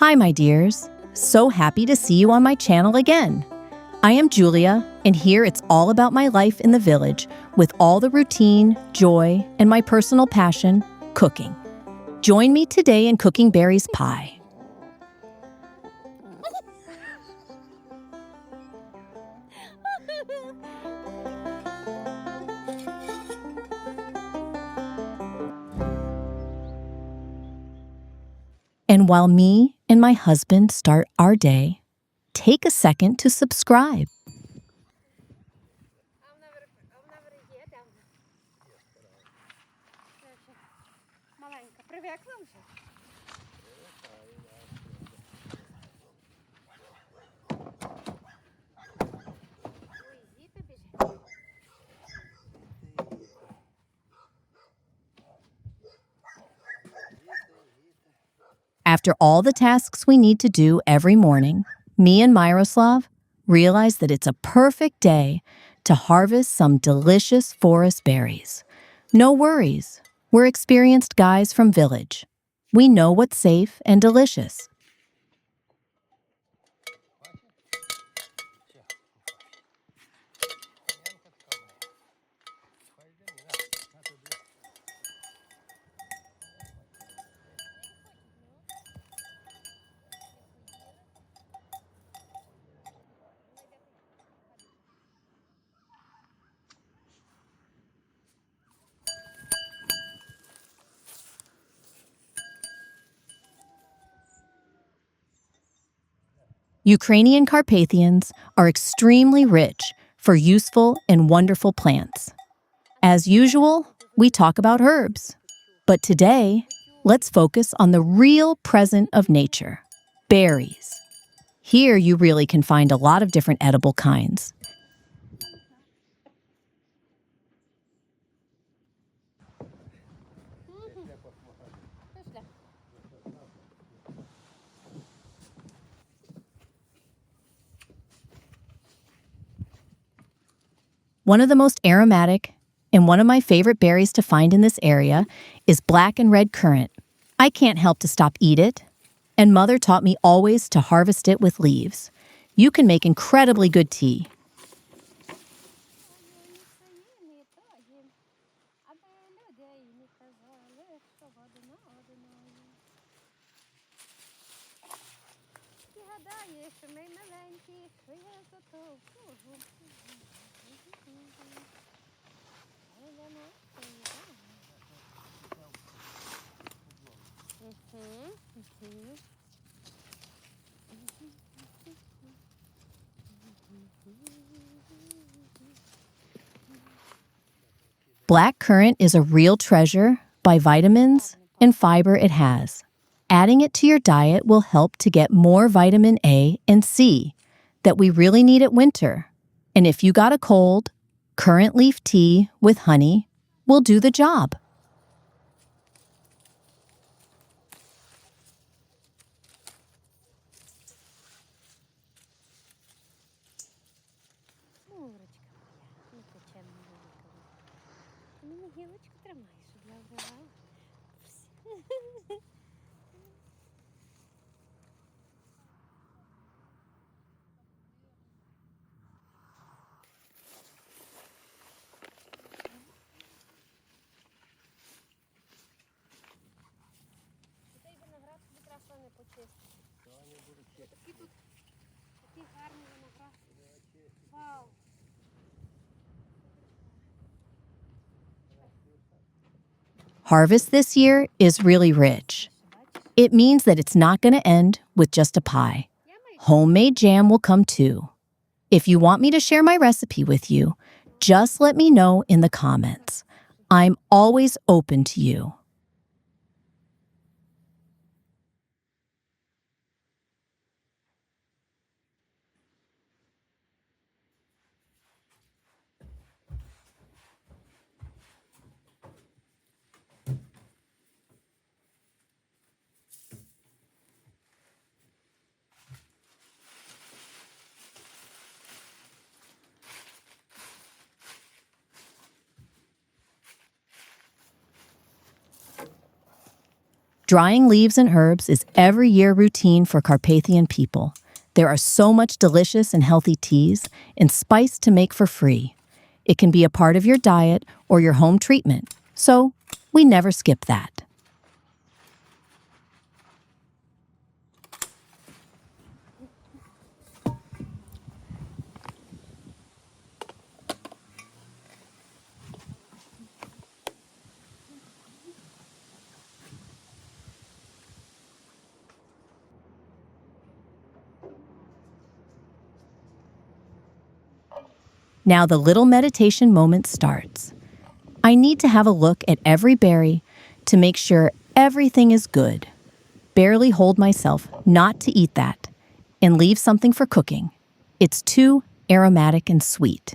Hi, my dears. So happy to see you on my channel again. I am Julia, and here it's all about my life in the village with all the routine, joy, and my personal passion, cooking. Join me today in cooking berries pie. And while me and my husband start our day, take a second to subscribe. After all the tasks we need to do every morning, me and Myroslav realize that it's a perfect day to harvest some delicious forest berries. No worries, we're experienced guys from village. We know what's safe and delicious. Ukrainian Carpathians are extremely rich for useful and wonderful plants. As usual, we talk about herbs. But today, let's focus on the real present of nature, berries. Here you really can find a lot of different edible kinds. One of the most aromatic and one of my favorite berries to find in this area is black and red currant. I can't help to stop eat it, and Mother taught me always to harvest it with leaves. You can make incredibly good tea. Black currant is a real treasure by vitamins and fiber it has. Adding it to your diet will help to get more vitamin A and C that we really need at winter. And if you got a cold, currant leaf tea with honey will do the job. Harvest this year is really rich. It means that it's not going to end with just a pie. Homemade jam will come too. If you want me to share my recipe with you, just let me know in the comments. I'm always open to you. Drying leaves and herbs is every year routine for Carpathian people. There are so much delicious and healthy teas and spice to make for free. It can be a part of your diet or your home treatment, so we never skip that. Now the little meditation moment starts. I need to have a look at every berry to make sure everything is good. Barely hold myself not to eat that and leave something for cooking. It's too aromatic and sweet.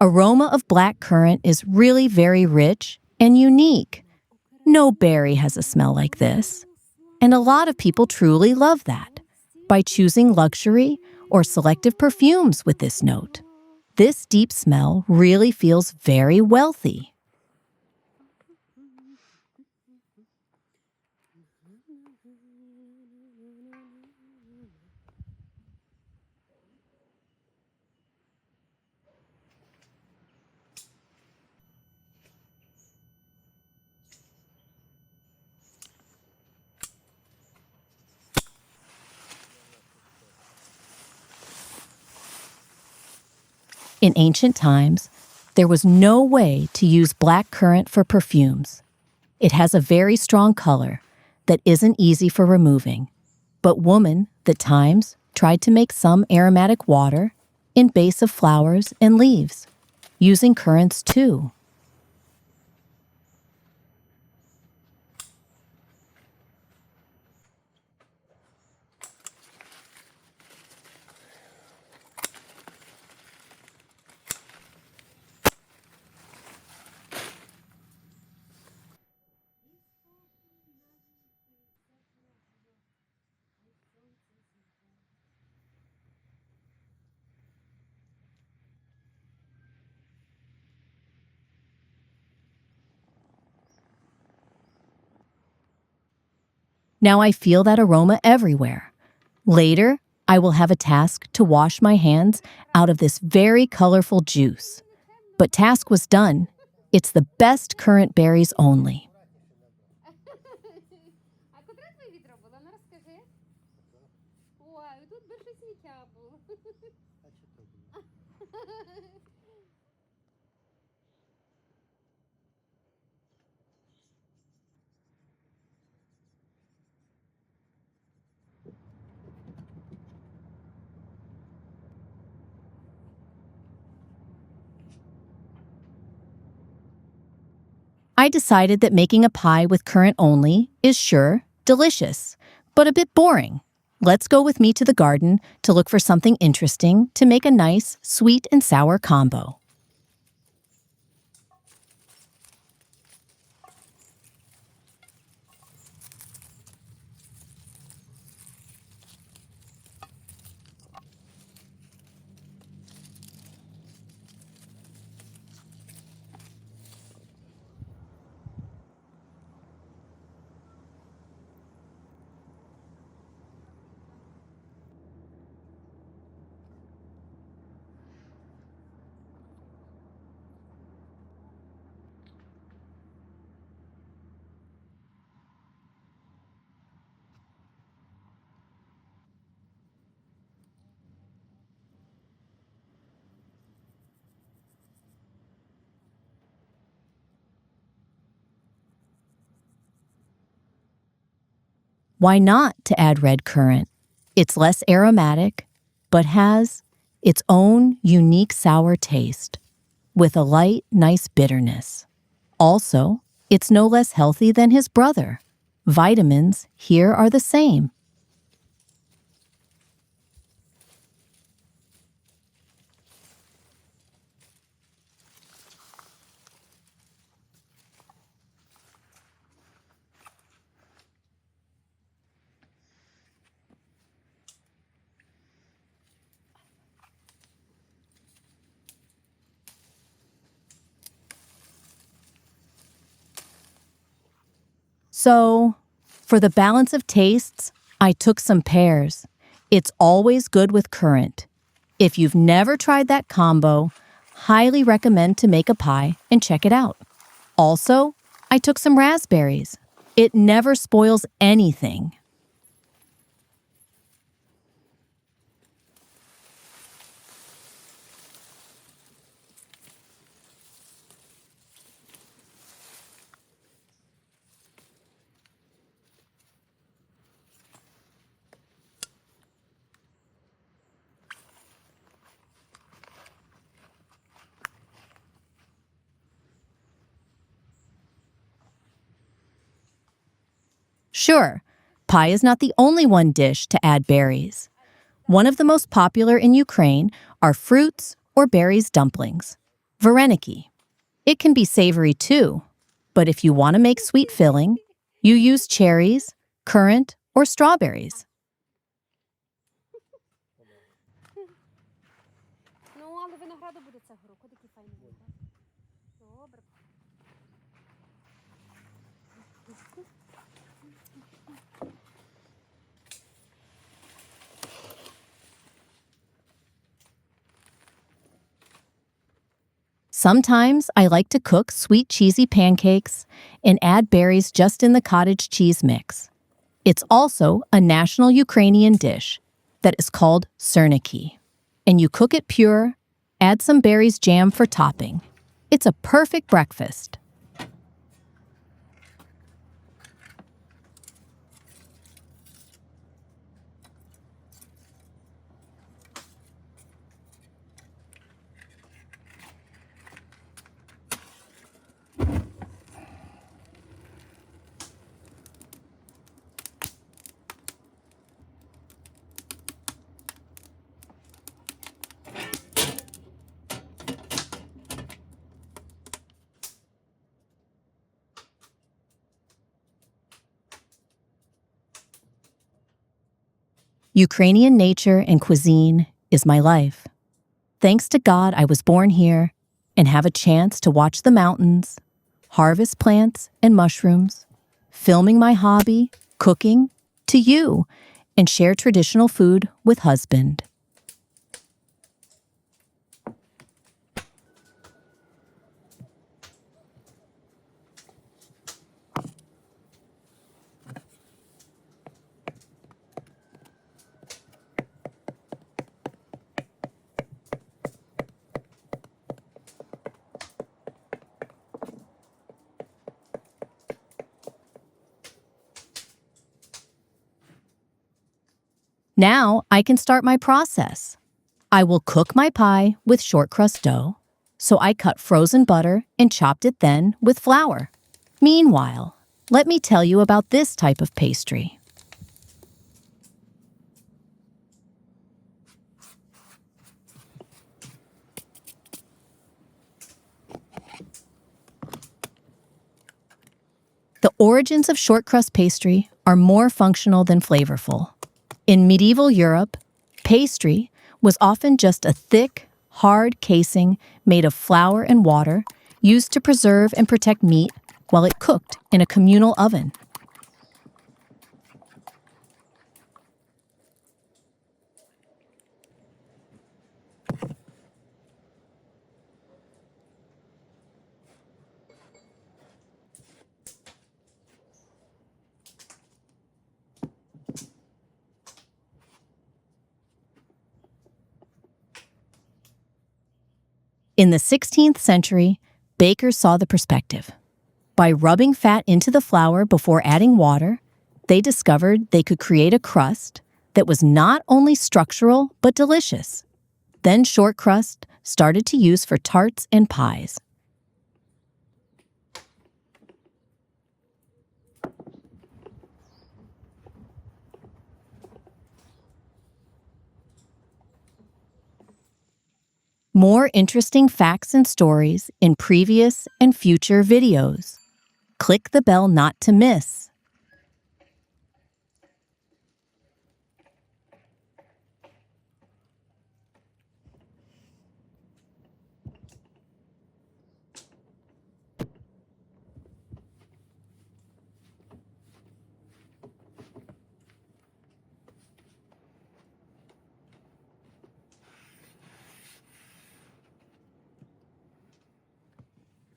Aroma of black currant is really very rich and unique. No berry has a smell like this. And a lot of people truly love that by choosing luxury or selective perfumes with this note. This deep smell really feels very wealthy. In ancient times, there was no way to use black currant for perfumes. It has a very strong color that isn't easy for removing. But women, at times, tried to make some aromatic water in base of flowers and leaves, using currants too. Now I feel that aroma everywhere. Later, I will have a task to wash my hands out of this very colorful juice. But task was done. It's the best currant berries only. I decided that making a pie with currant only is sure delicious, but a bit boring. Let's go with me to the garden to look for something interesting to make a nice sweet and sour combo. Why not to add red currant? It's less aromatic, but has its own unique sour taste with a light, nice bitterness. Also, it's no less healthy than his brother. Vitamins here are the same. So, for the balance of tastes, I took some pears. It's always good with currant. If you've never tried that combo, highly recommend to make a pie and check it out. Also, I took some raspberries. It never spoils anything. Sure, pie is not the only one dish to add berries. One of the most popular in Ukraine are fruits or berries dumplings, Varenyky. It can be savory too, but if you want to make sweet filling, you use cherries, currant, or strawberries. Sometimes I like to cook sweet cheesy pancakes and add berries just in the cottage cheese mix. It's also a national Ukrainian dish that is called syrniki. And you cook it pure, add some berries jam for topping. It's a perfect breakfast. Ukrainian nature and cuisine is my life. Thanks to God, I was born here and have a chance to watch the mountains, harvest plants and mushrooms, filming my hobby, cooking, to you, and share traditional food with husband. Now I can start my process. I will cook my pie with short crust dough, so I cut frozen butter and chopped it then with flour. Meanwhile, let me tell you about this type of pastry. The origins of short crust pastry are more functional than flavorful. In medieval Europe, pastry was often just a thick, hard casing made of flour and water used to preserve and protect meat while it cooked in a communal oven. In the 16th century, bakers saw the perspective. By rubbing fat into the flour before adding water, They discovered they could create a crust that was not only structural but delicious. Then short crust started to use for tarts and pies. More interesting facts and stories in previous and future videos. Click the bell not to miss.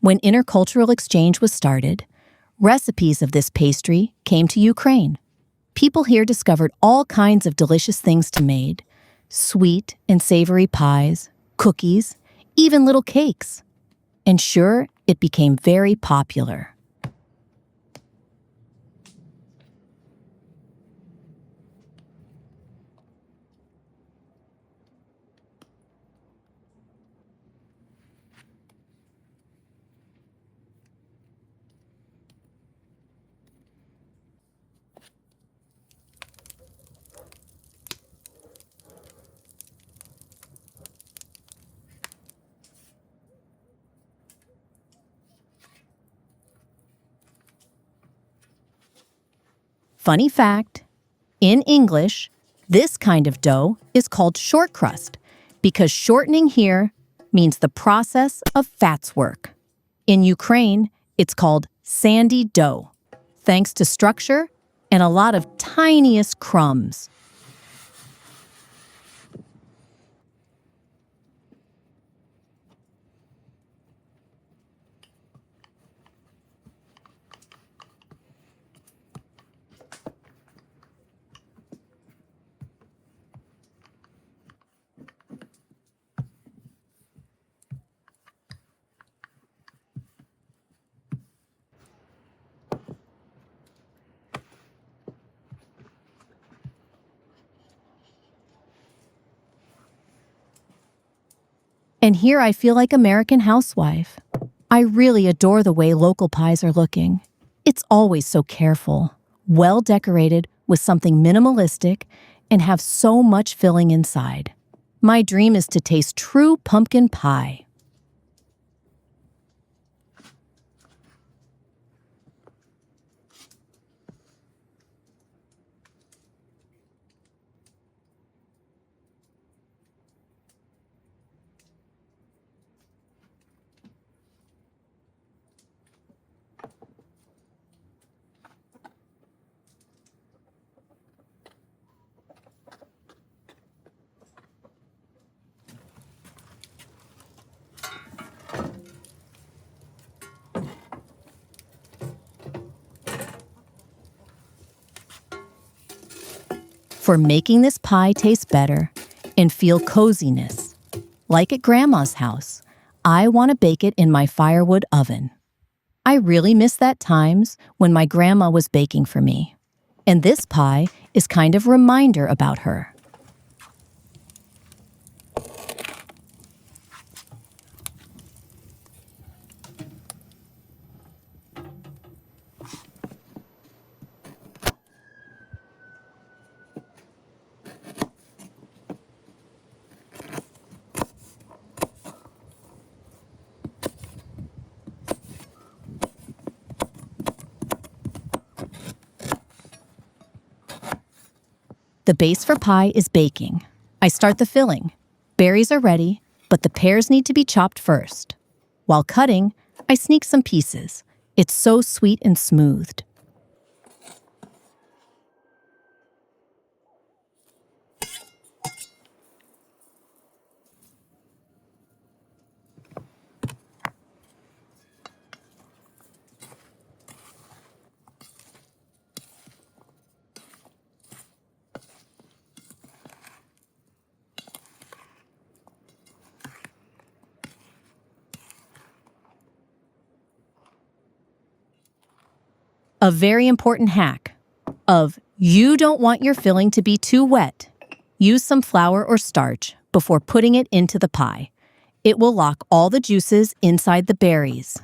When intercultural exchange was started, recipes of this pastry came to Ukraine. People here discovered all kinds of delicious things to make: sweet and savory pies, cookies, even little cakes. And sure, it became very popular. Funny fact, in English, this kind of dough is called short crust because shortening here means the process of fat's work. In Ukraine, it's called sandy dough, thanks to structure and a lot of tiniest crumbs. And here I feel like American housewife. I really adore the way local pies are looking. It's always so careful, well decorated with something minimalistic, and have so much filling inside. My dream is to taste true pumpkin pie. For making this pie taste better and feel coziness, like at Grandma's house, I want to bake it in my firewood oven. I really miss that times when my grandma was baking for me. And this pie is kind of a reminder about her. The base for pie is baking. I start the filling. Berries are ready, but the pears need to be chopped first. While cutting, I sneak some pieces. It's so sweet and smoothed. A very important hack. of you don't want your filling to be too wet. Use some flour or starch before putting it into the pie. It will lock all the juices inside the berries.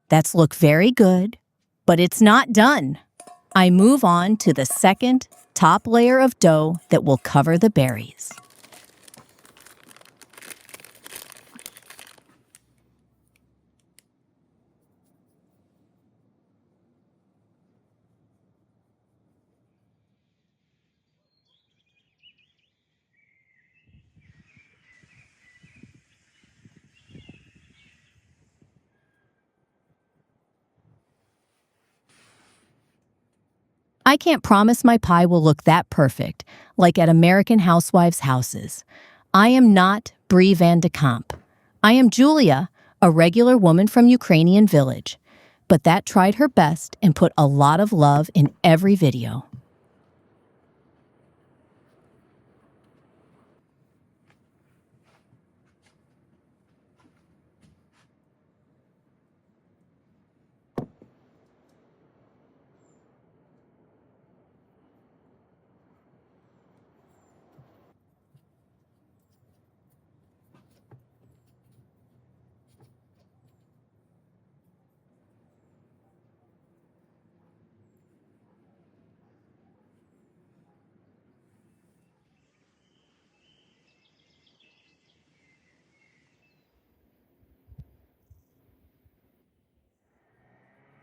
That's look very good, but it's not done. I move on to the second top layer of dough that will cover the berries. I can't promise my pie will look that perfect, like at American housewives' houses. I am not Brie Van de Kamp. I am Julia, a regular woman from Ukrainian village, but that tried her best and put a lot of love in every video.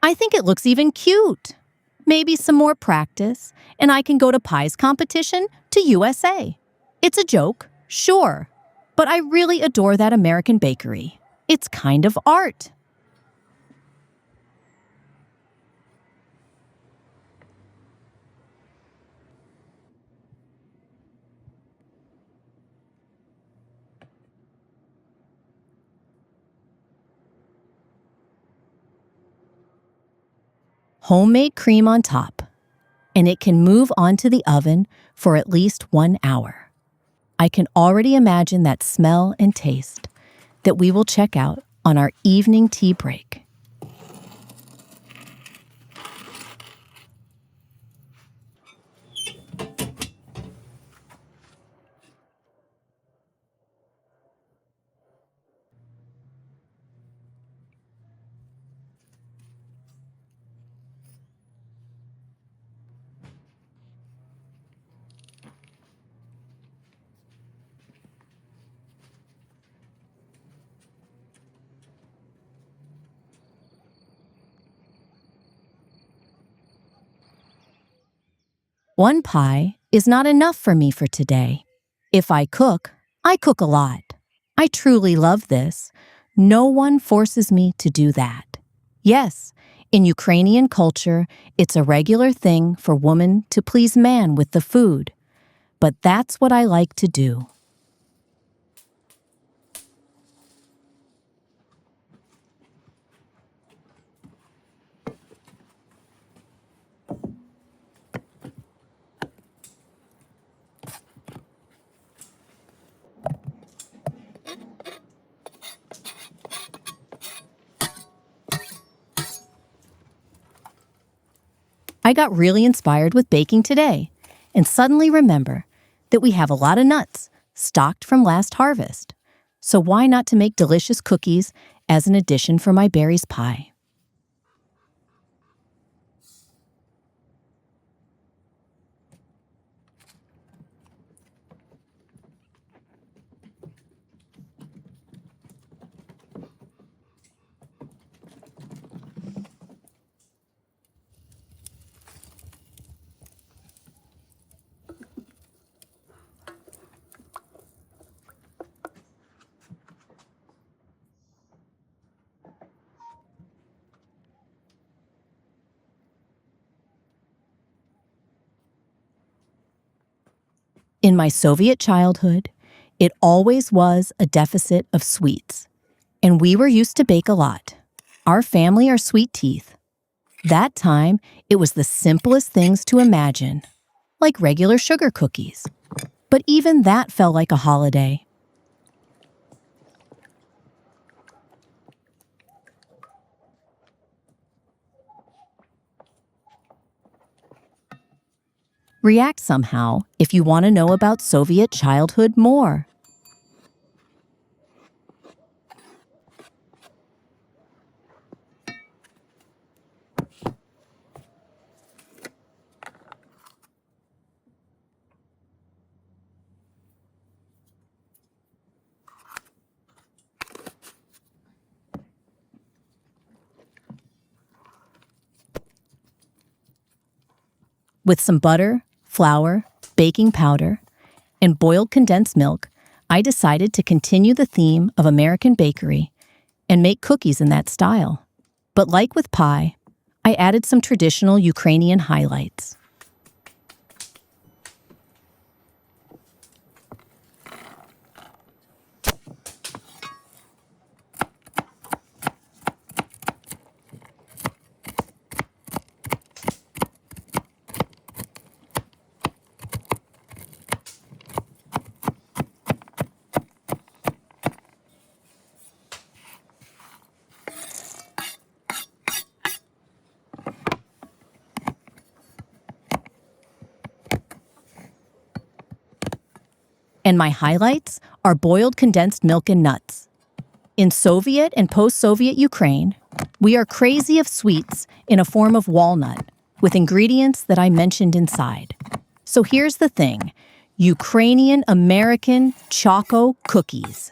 I think it looks even cute. Maybe some more practice, and I can go to pies competition to USA. It's a joke, sure, but I really adore that American bakery. It's kind of art. Homemade cream on top, and it can move onto the oven for at least 1 hour. I can already imagine that smell and taste that we will check out on our evening tea break. One pie is not enough for me for today. If I cook a lot. I truly love this. No one forces me to do that. Yes, in Ukrainian culture, it's a regular thing for women to please man with the food. But that's what I like to do. I got really inspired with baking today and suddenly remember that we have a lot of nuts stocked from last harvest. So why not to make delicious cookies as an addition for my berries pie? In my Soviet childhood, it always was a deficit of sweets, and we were used to bake a lot. Our family are sweet teeth. That time, it was the simplest things to imagine, like regular sugar cookies. But even that felt like a holiday. React somehow if you want to know about Soviet childhood more. With some butter, flour, baking powder, and boiled condensed milk, I decided to continue the theme of American bakery and make cookies in that style. But like with pie, I added some traditional Ukrainian highlights. And my highlights are boiled condensed milk and nuts. In Soviet and post-Soviet Ukraine, we are crazy of sweets in a form of walnut, with ingredients that I mentioned inside. So here's the thing: Ukrainian-American choco cookies.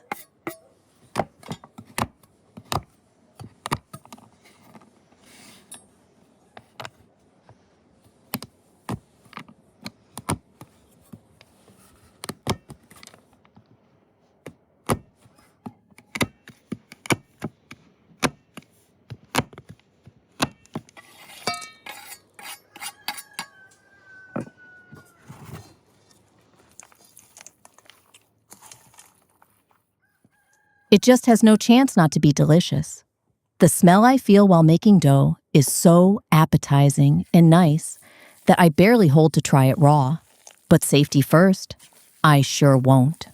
It just has no chance not to be delicious. The smell I feel while making dough is so appetizing and nice that I barely hold to try it raw. But safety first, I sure won't.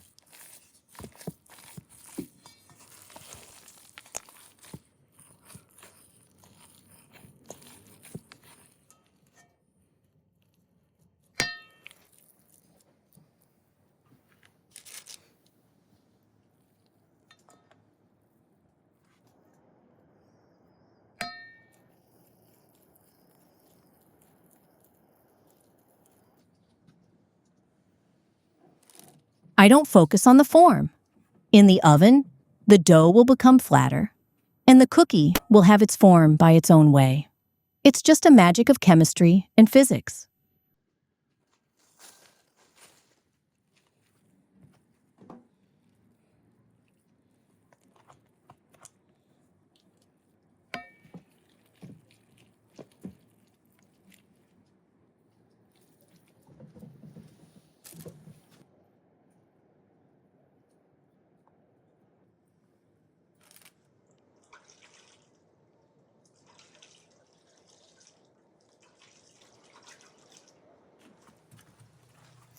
I don't focus on the form. In the oven, the dough will become flatter, and the cookie will have its form by its own way. It's just a magic of chemistry and physics.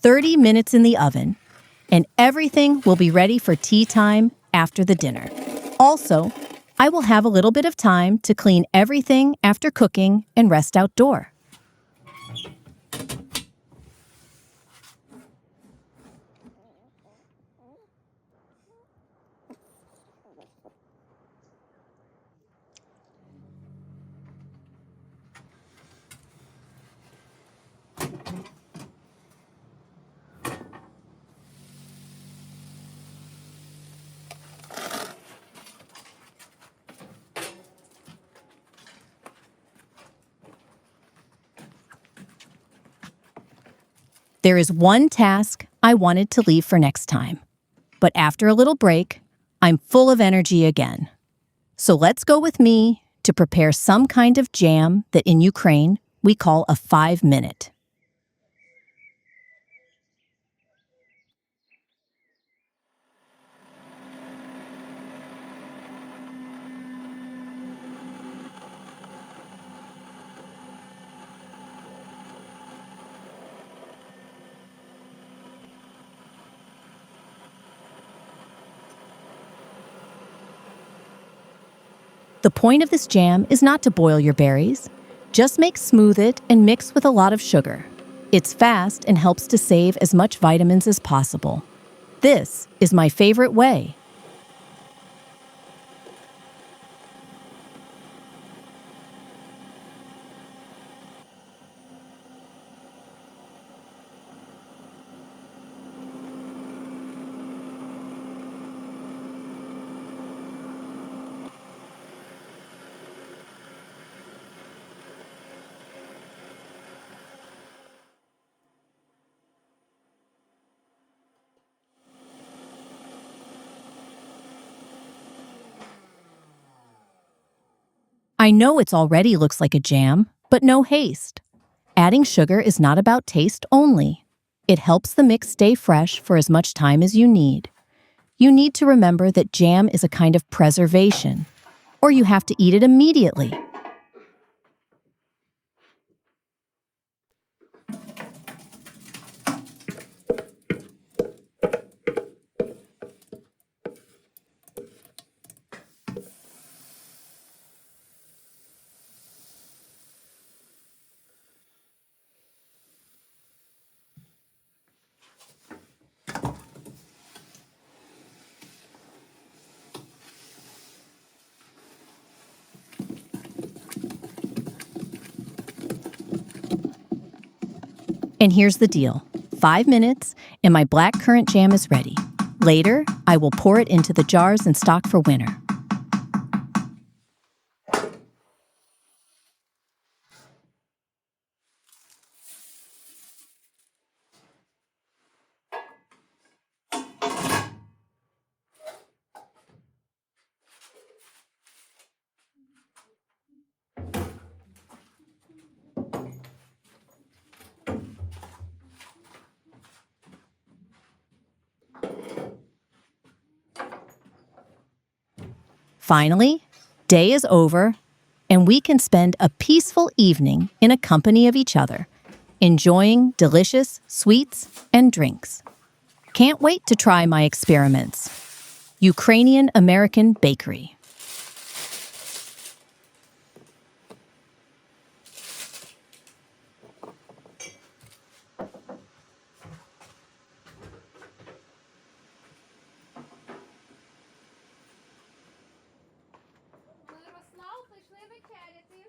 "30 minutes in the oven, and everything will be ready for tea time after the dinner. Also, I will have a little bit of time to clean everything after cooking and rest outdoor." There is one task I wanted to leave for next time, but after a little break, I'm full of energy again. So let's go with me to prepare some kind of jam that in Ukraine we call a 5-minute. The point of this jam is not to boil your berries. Just smooth it and mix with a lot of sugar. It's fast and helps to save as much vitamins as possible. This is my favorite way. I know it already looks like a jam, but no haste. Adding sugar is not about taste only. It helps the mix stay fresh for as much time as you need. You need to remember that jam is a kind of preservation, or you have to eat it immediately. And here's the deal. 5 minutes, and my black currant jam is ready. Later, I will pour it into the jars and stock for winter. Finally, day is over, and we can spend a peaceful evening in a company of each other, enjoying delicious sweets and drinks. Can't wait to try my experiments. Ukrainian-American Bakery. Myroslav, пішли вечеряти.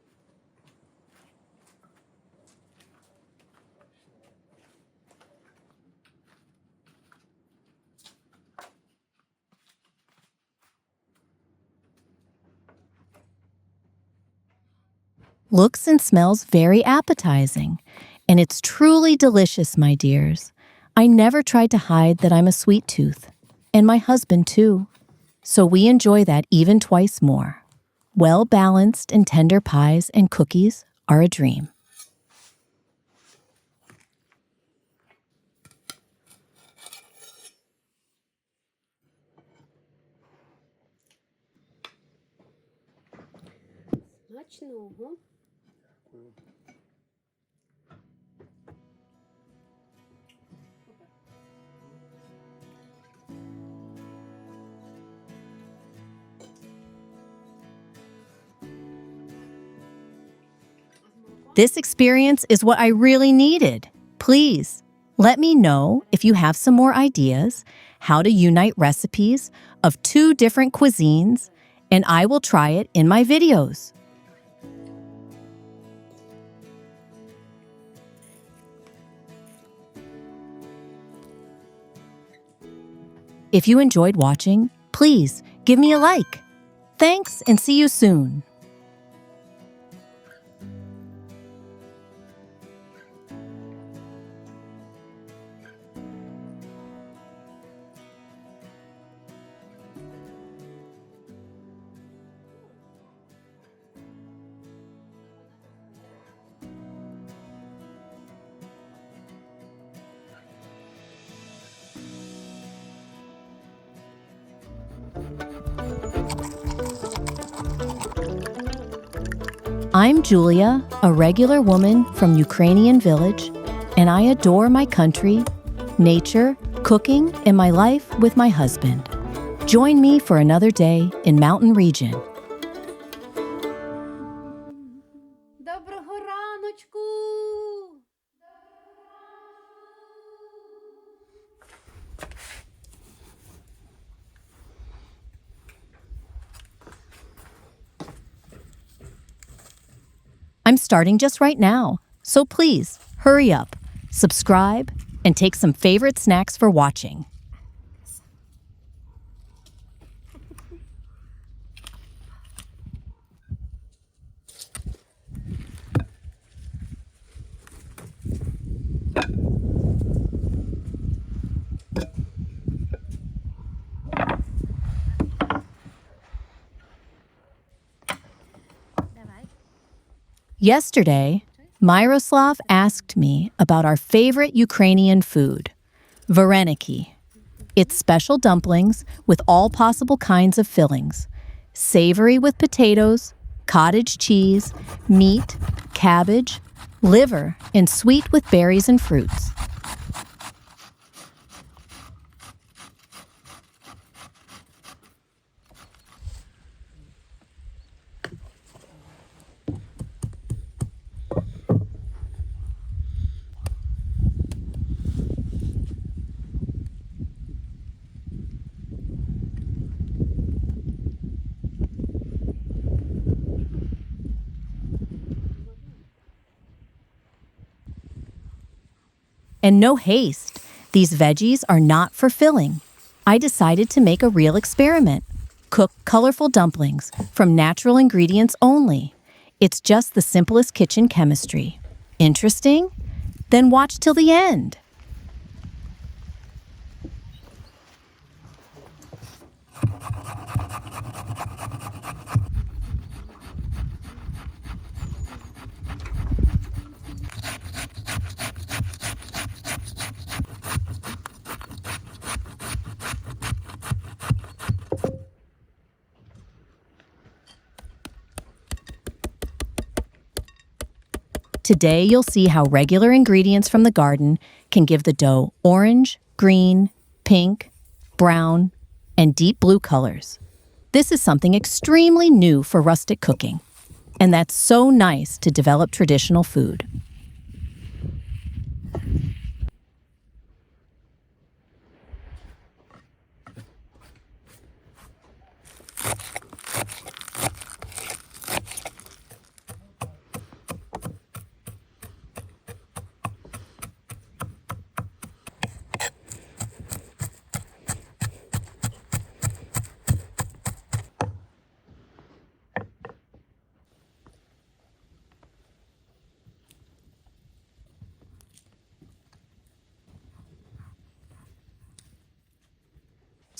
Looks and smells very appetizing, and it's truly delicious, my dears. I never tried to hide that I'm a sweet tooth, and my husband too. So we enjoy that even twice more. Well-balanced and tender pies and cookies are a dream. Смачного. This experience is what I really needed. Please, let me know if you have some more ideas how to unite recipes of 2 different cuisines, and I will try it in my videos. If you enjoyed watching, please give me a like. Thanks, and see you soon. I'm Julia, a regular woman from Ukrainian village, and I adore my country, nature, cooking, and my life with my husband. Join me for another day in mountain region. Доброго раночку! I'm starting just right now, so please hurry up, subscribe, and take some favorite snacks for watching. Yesterday, Myroslav asked me about our favorite Ukrainian food, Varenyky. It's special dumplings with all possible kinds of fillings, savory with potatoes, cottage cheese, meat, cabbage, liver, and sweet with berries and fruits. And no haste, these veggies are not for filling. I decided to make a real experiment. Cook colorful dumplings from natural ingredients only. It's just the simplest kitchen chemistry. Interesting? Then watch till the end. Today, you'll see how regular ingredients from the garden can give the dough orange, green, pink, brown, and deep blue colors. This is something extremely new for rustic cooking, and that's so nice to develop traditional food.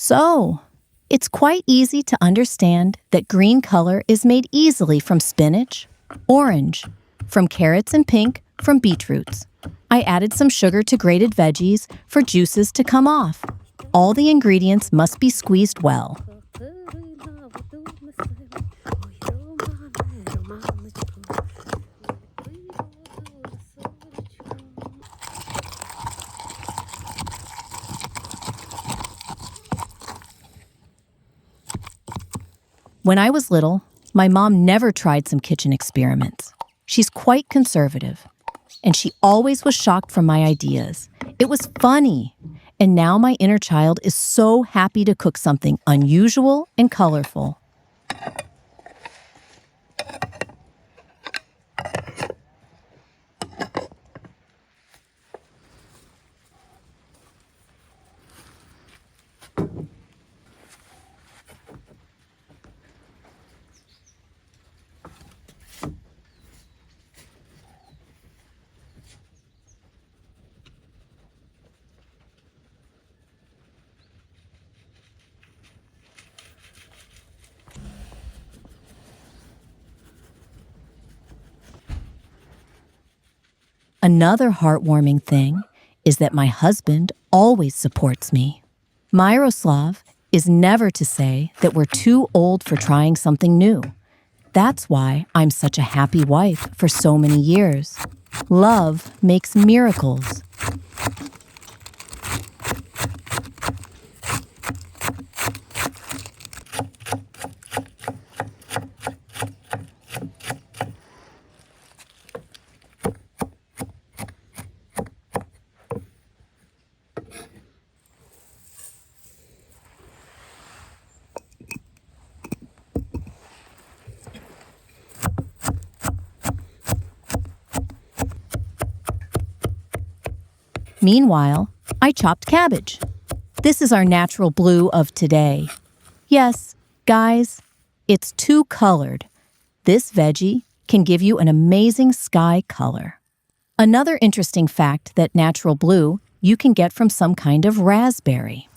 So, it's quite easy to understand that green color is made easily from spinach, orange, from carrots, and pink from beetroots. I added some sugar to grated veggies for juices to come off. All the ingredients must be squeezed well. When I was little, my mom never tried some kitchen experiments. She's quite conservative, and she always was shocked from my ideas. It was funny, and now my inner child is so happy to cook something unusual and colorful. Another heartwarming thing is that my husband always supports me. Myroslav is never to say that we're too old for trying something new. That's why I'm such a happy wife for so many years. Love makes miracles. Meanwhile, I chopped cabbage. This is our natural blue of today. Yes, guys, it's two-colored. This veggie can give you an amazing sky color. Another interesting fact that natural blue you can get from some kind of raspberry.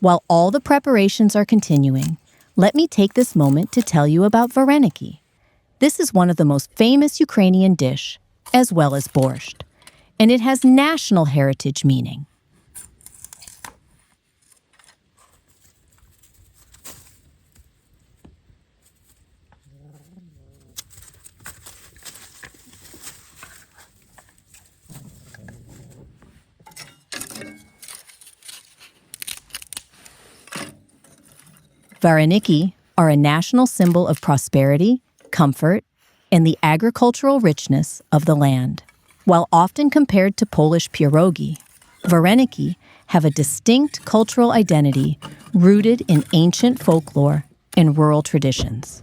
While all the preparations are continuing, let me take this moment to tell you about Varenyky. This is one of the most famous Ukrainian dish, as well as borscht, and it has national heritage meaning. Varenyky are a national symbol of prosperity, comfort, and the agricultural richness of the land. While often compared to Polish pierogi, Varenyky have a distinct cultural identity rooted in ancient folklore and rural traditions.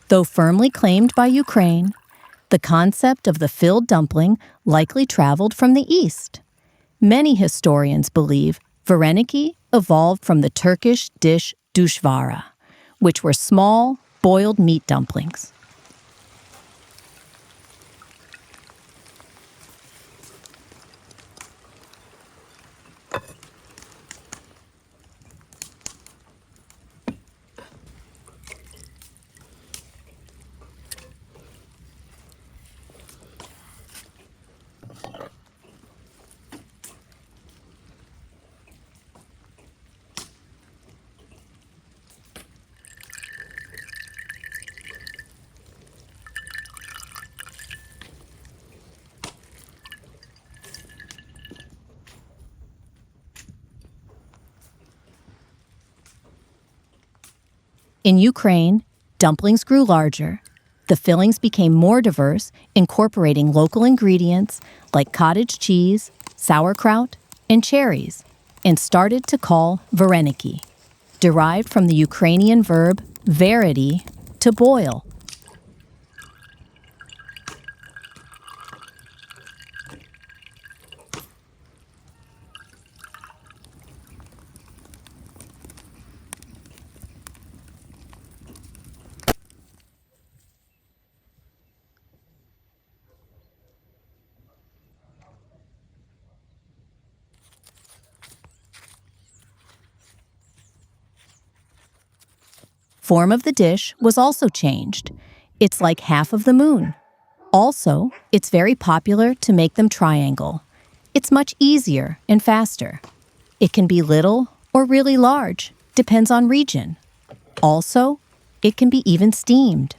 Though firmly claimed by Ukraine, the concept of the filled dumpling likely traveled from the East. Many historians believe Varenyky evolved from the Turkish dish dushvara, which were small, boiled meat dumplings. In Ukraine, dumplings grew larger. The fillings became more diverse, incorporating local ingredients like cottage cheese, sauerkraut, and cherries, and started to call Varenyky, derived from the Ukrainian verb varity, to boil. Form of the dish was also changed. It's like half of the moon. Also, it's very popular to make them triangle. It's much easier and faster. It can be little or really large, depends on region. Also, it can be even steamed.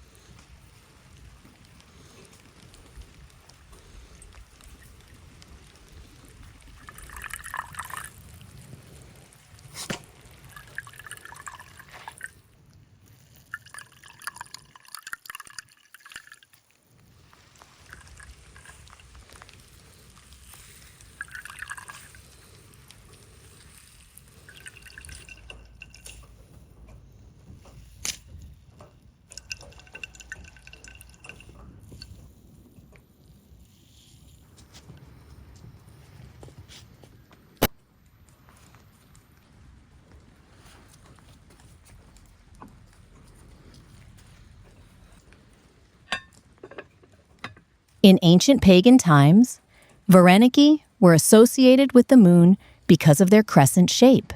In ancient pagan times, Varenyky were associated with the moon because of their crescent shape.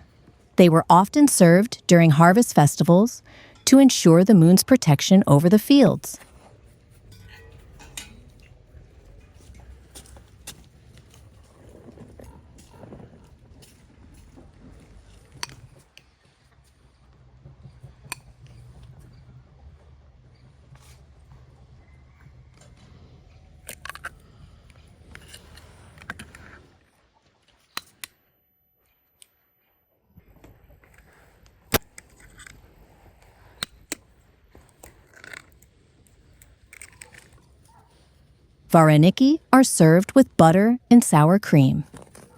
They were often served during harvest festivals to ensure the moon's protection over the fields. Varenyky are served with butter and sour cream.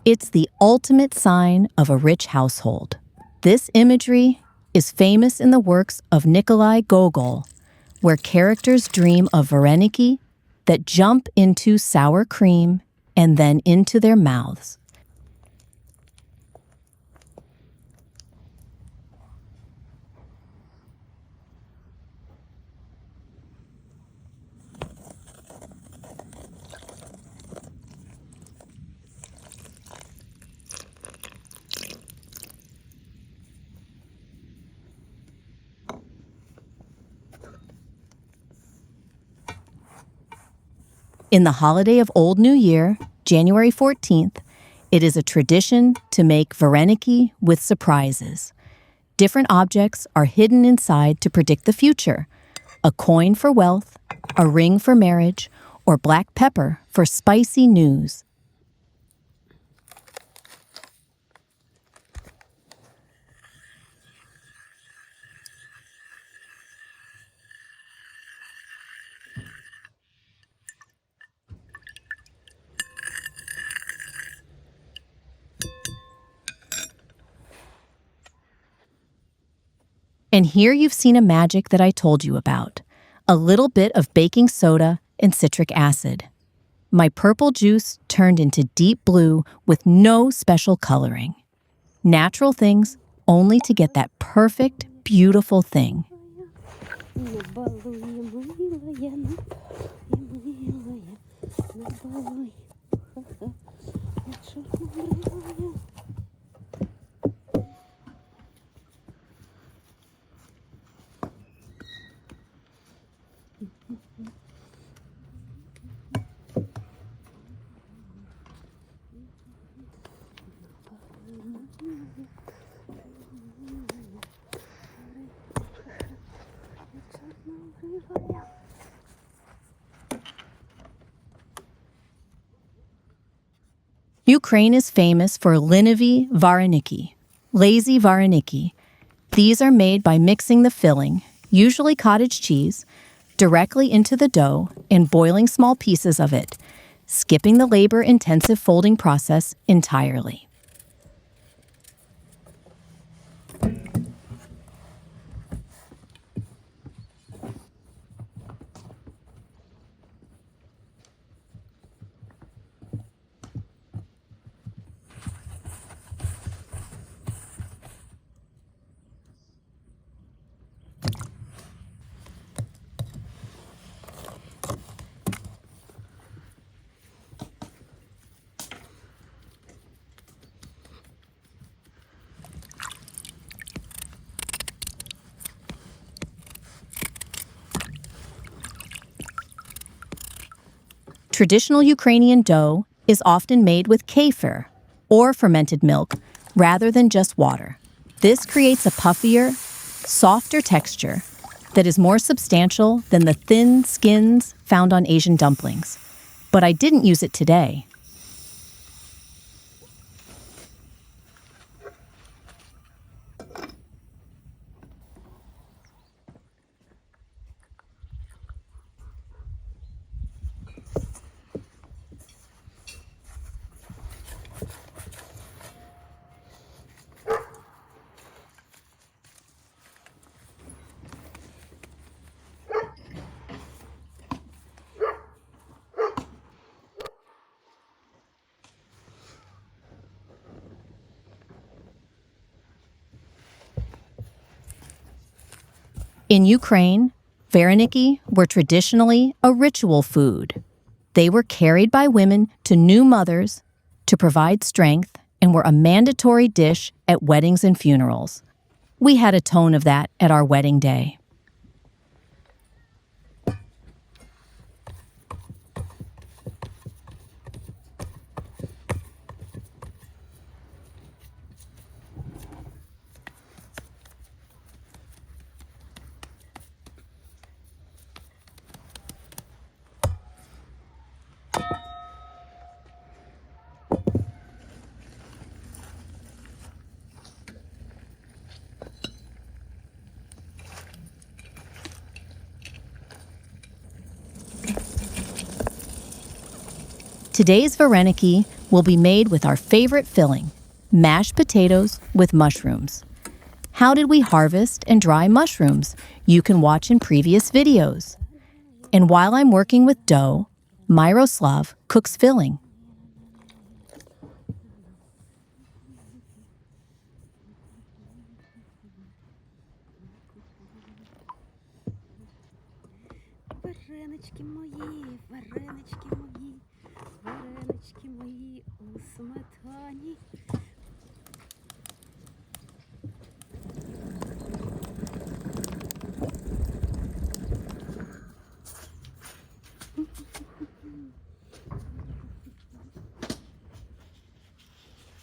It's the ultimate sign of a rich household. This imagery is famous in the works of Nikolai Gogol, where characters dream of Varenyky that jump into sour cream and then into their mouths. In the holiday of Old New Year, January 14th, it is a tradition to make Varenyky with surprises. Different objects are hidden inside to predict the future: a coin for wealth, a ring for marriage, or black pepper for spicy news. And here you've seen a magic that I told you about: a little bit of baking soda and citric acid. My purple juice turned into deep blue with no special coloring. Natural things only to get that perfect, beautiful thing. Ukraine is famous for linivy varenyky, lazy varenyky. These are made by mixing the filling, usually cottage cheese, directly into the dough and boiling small pieces of it, skipping the labor-intensive folding process entirely. Traditional Ukrainian dough is often made with kefir, or fermented milk, rather than just water. This creates a puffier, softer texture that is more substantial than the thin skins found on Asian dumplings. But I didn't use it today. In Ukraine, Varenyky were traditionally a ritual food. They were carried by women to new mothers to provide strength and were a mandatory dish at weddings and funerals. We had a ton of that at our wedding day. Today's Varenyky will be made with our favorite filling, mashed potatoes with mushrooms. How did we harvest and dry mushrooms? You can watch in previous videos. And while I'm working with dough, Myroslav cooks filling. Варенички мої, варенички мої, варенички мої у сметані.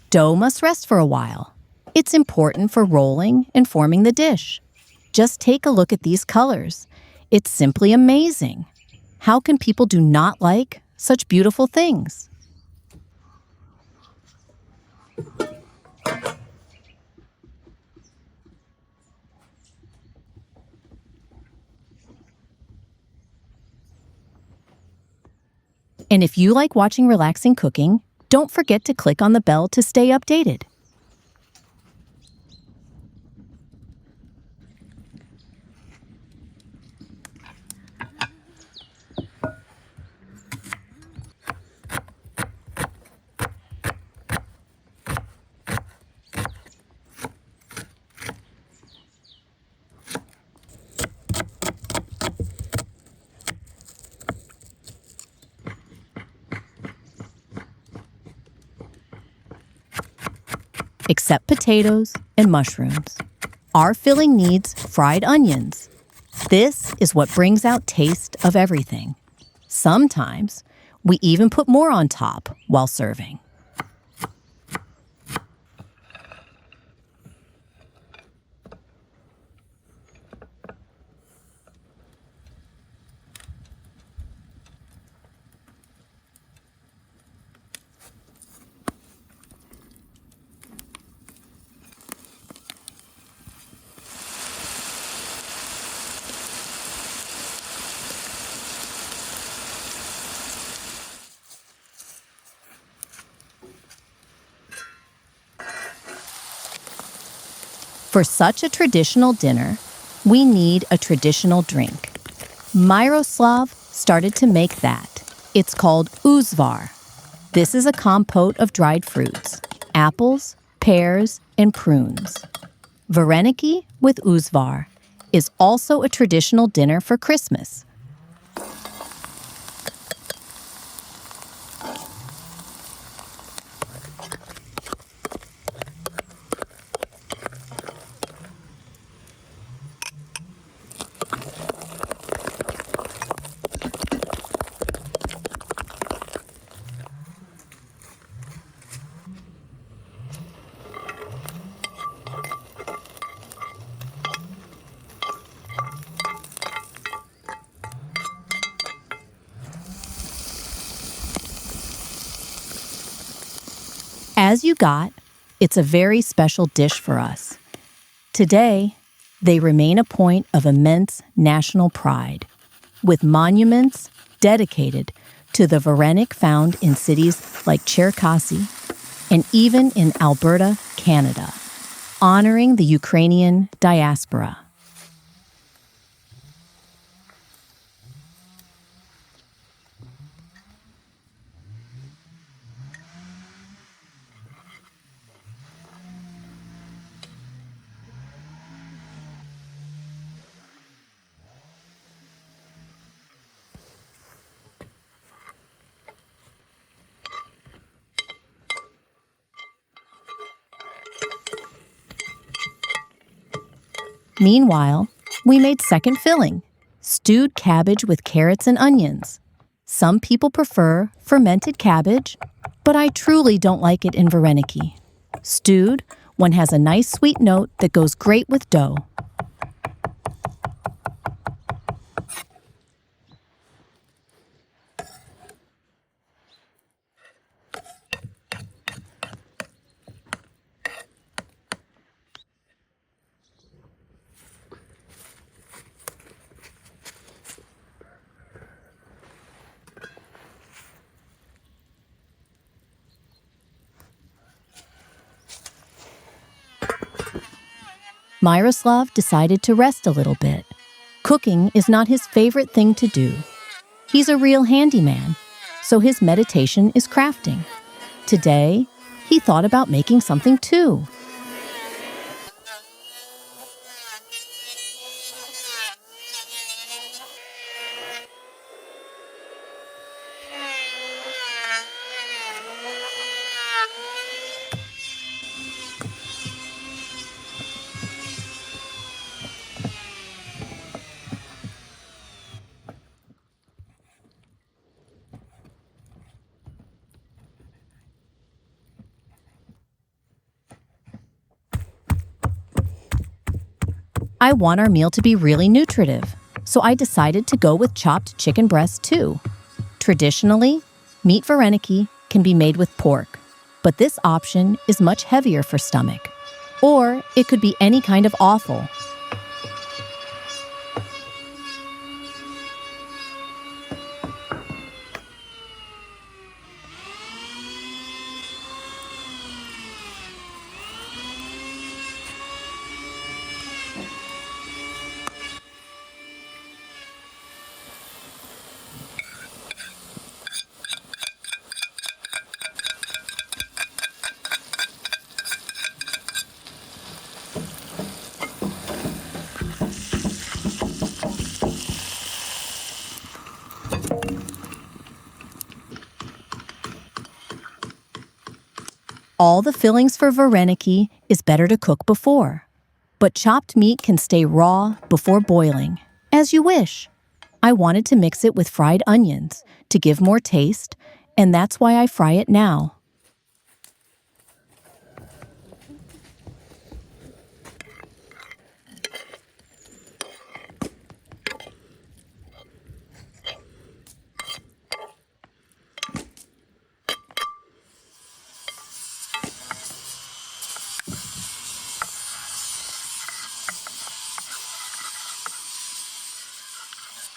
Dough must rest for a while. It's important for rolling and forming the dish. Just take a look at these colors. It's simply amazing. How can people do not like such beautiful things? And if you like watching relaxing cooking, don't forget to click on the bell to stay updated. Except potatoes and mushrooms. Our filling needs fried onions. This is what brings out taste of everything. Sometimes we even put more on top while serving. For such a traditional dinner, we need a traditional drink. Myroslav started to make that. It's called uzvar. This is a compote of dried fruits, apples, pears, and prunes. Varenyky with uzvar is also a traditional dinner for Christmas. As you got, it's a very special dish for us. Today, they remain a point of immense national pride, with monuments dedicated to the Varenyk found in cities like Cherkasy and even in Alberta, Canada, honoring the Ukrainian diaspora. Meanwhile, we made second filling, stewed cabbage with carrots and onions. Some people prefer fermented cabbage, but I truly don't like it in Varenyky. Stewed, one has a nice sweet note that goes great with dough. Myroslav decided to rest a little bit. Cooking is not his favorite thing to do. He's a real handyman, so his meditation is crafting. Today, he thought about making something too. I want our meal to be really nutritive, so I decided to go with chopped chicken breast too. Traditionally, meat Varenyky can be made with pork, but this option is much heavier for stomach. Or it could be any kind of offal. All the fillings for Varenyky is better to cook before, but chopped meat can stay raw before boiling, as you wish. I wanted to mix it with fried onions to give more taste, and that's why I fry it now.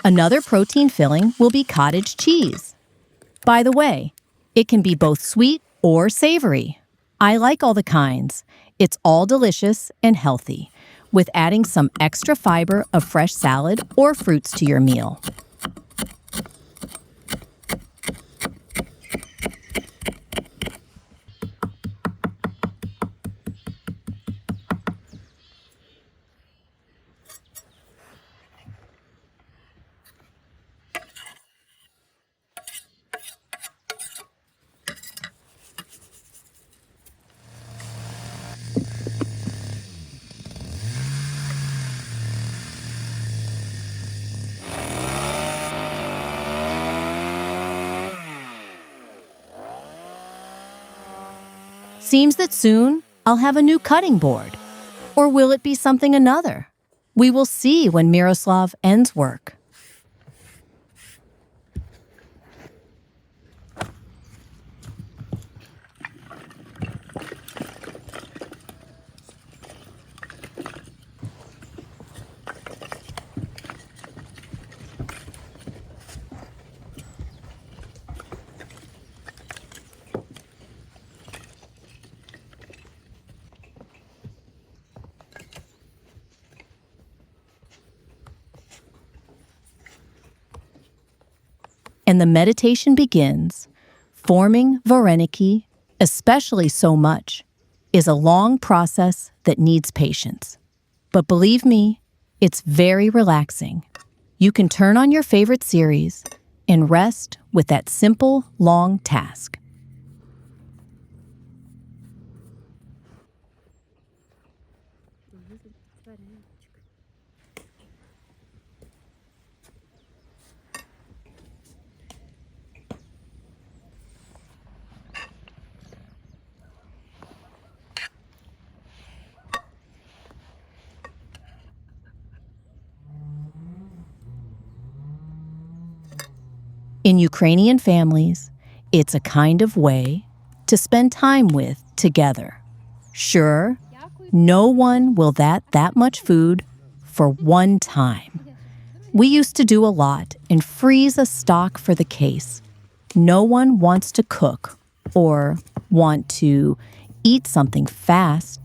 Another protein filling will be cottage cheese. By the way, it can be both sweet or savory. I like all the kinds. It's all delicious and healthy, with adding some extra fiber of fresh salad or fruits to your meal. Seems that soon I'll have a new cutting board. Or will it be something another? We will see when Myroslav ends work. And the meditation begins. Forming Varenyky, especially so much, is a long process that needs patience. But believe me, it's very relaxing. You can turn on your favorite series and rest with that simple, long task. In Ukrainian families, it's a kind of way to spend time with together. Sure, no one will that much food for one time. We used to do a lot and freeze a stock for the case. No one wants to cook or want to eat something fast.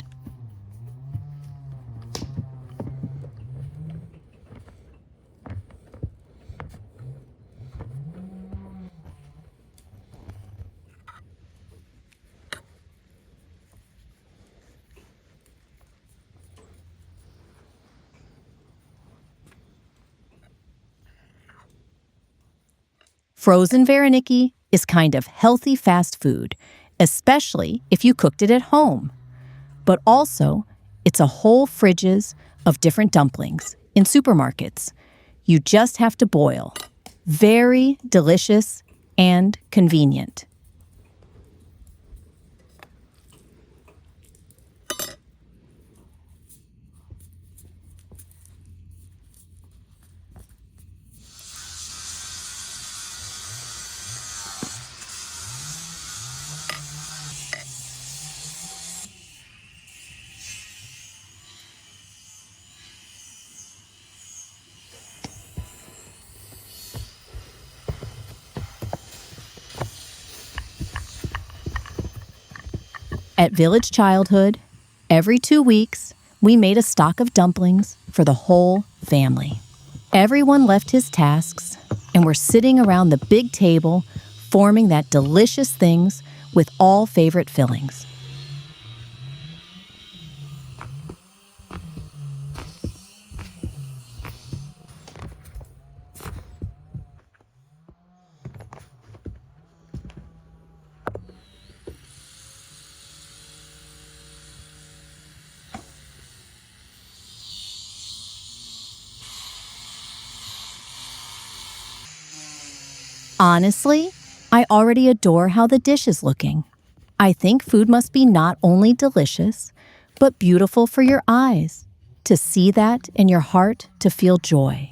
Frozen Varenyky is kind of healthy fast food, especially if you cooked it at home. But also, it's a whole fridges of different dumplings in supermarkets. You just have to boil. Very delicious and convenient. At Village Childhood, every 2 weeks, we made a stock of dumplings for the whole family. Everyone left his tasks, and we're sitting around the big table, forming that delicious things with all favorite fillings. Honestly, I already adore how the dish is looking. I think food must be not only delicious, but beautiful for your eyes, to see that in your heart to feel joy.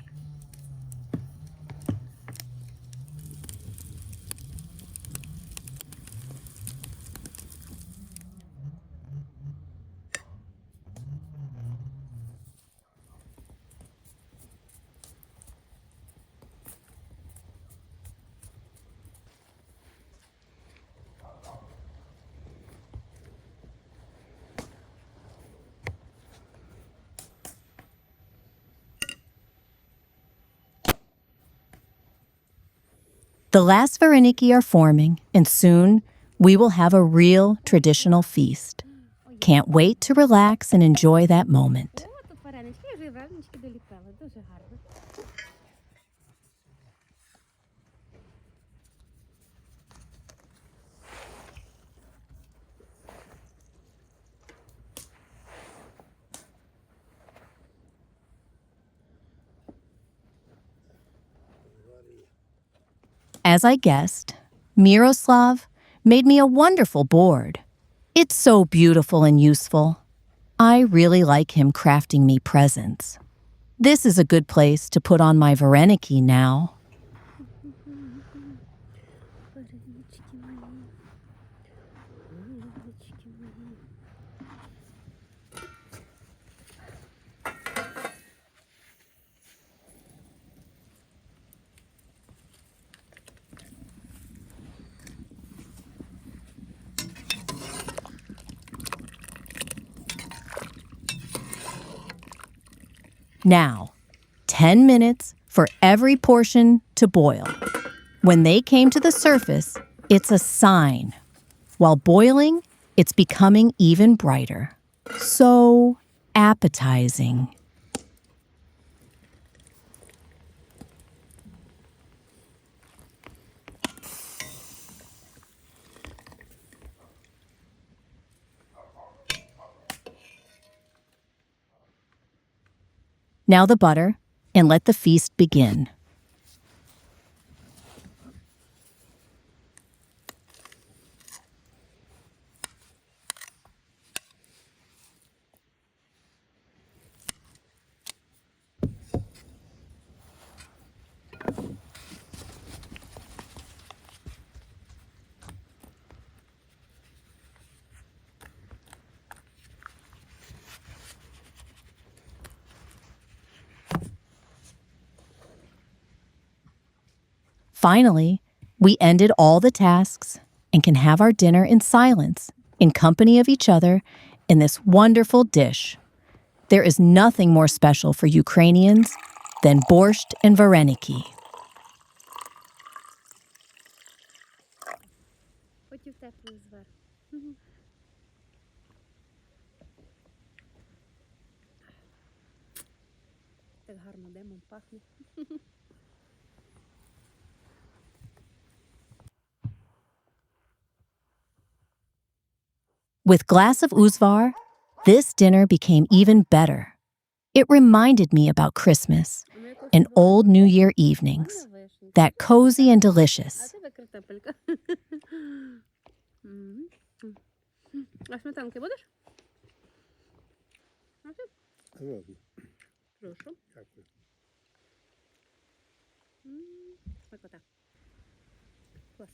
The last Varenyky are forming, and soon we will have a real traditional feast. Can't wait to relax and enjoy that moment. О, тут варенички, я вже варенички доліпила. Дуже гарно. As I guessed, Myroslav made me a wonderful board. It's so beautiful and useful. I really like him crafting me presents. This is a good place to put on my Varenyky now. Варенички мої. Варенички мої. Now, 10 minutes for every portion to boil. When they came to the surface, it's a sign. While boiling, it's becoming even brighter. So appetizing. Now the butter, and let the feast begin. Finally, we ended all the tasks and can have our dinner in silence, in company of each other, in this wonderful dish. There is nothing more special for Ukrainians than borscht and varenyky. Потім теплий звар. Так гарно димом пахне. With glass of uzvar, this dinner became even better. It reminded me about Christmas and old New Year evenings, that cozy and А delicious. тебе картопелька. А сметанки будеш? Ладно, Прошу. дякую. Смакота. Клас.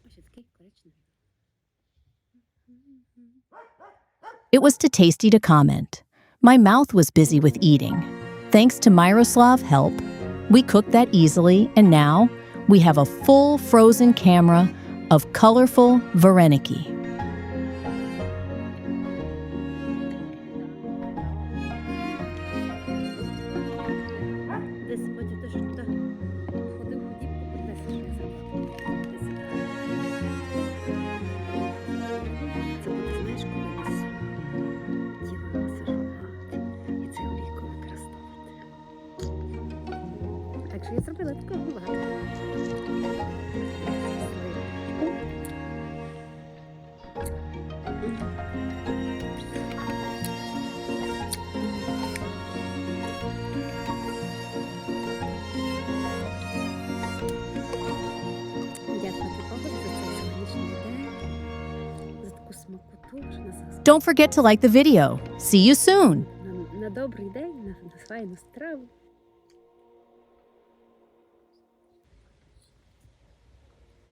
Ось такий коричневий. It was too tasty to comment. My mouth was busy with eating. Thanks to Myroslav help, we cooked that easily, and now we have a full frozen camera of colorful varenyky. Десь потім ти ж туди ходив у дівку, принесеш я забув. Це буде, знаєш, коли десь тіло масажувати і це олійку використовувати. Так що я зробила такого багато. Дякую тобі, за цей сьогоднішній день, за таку смакоту, що нас Don't forget to like the video. See you soon! на добрий день, на файну страву.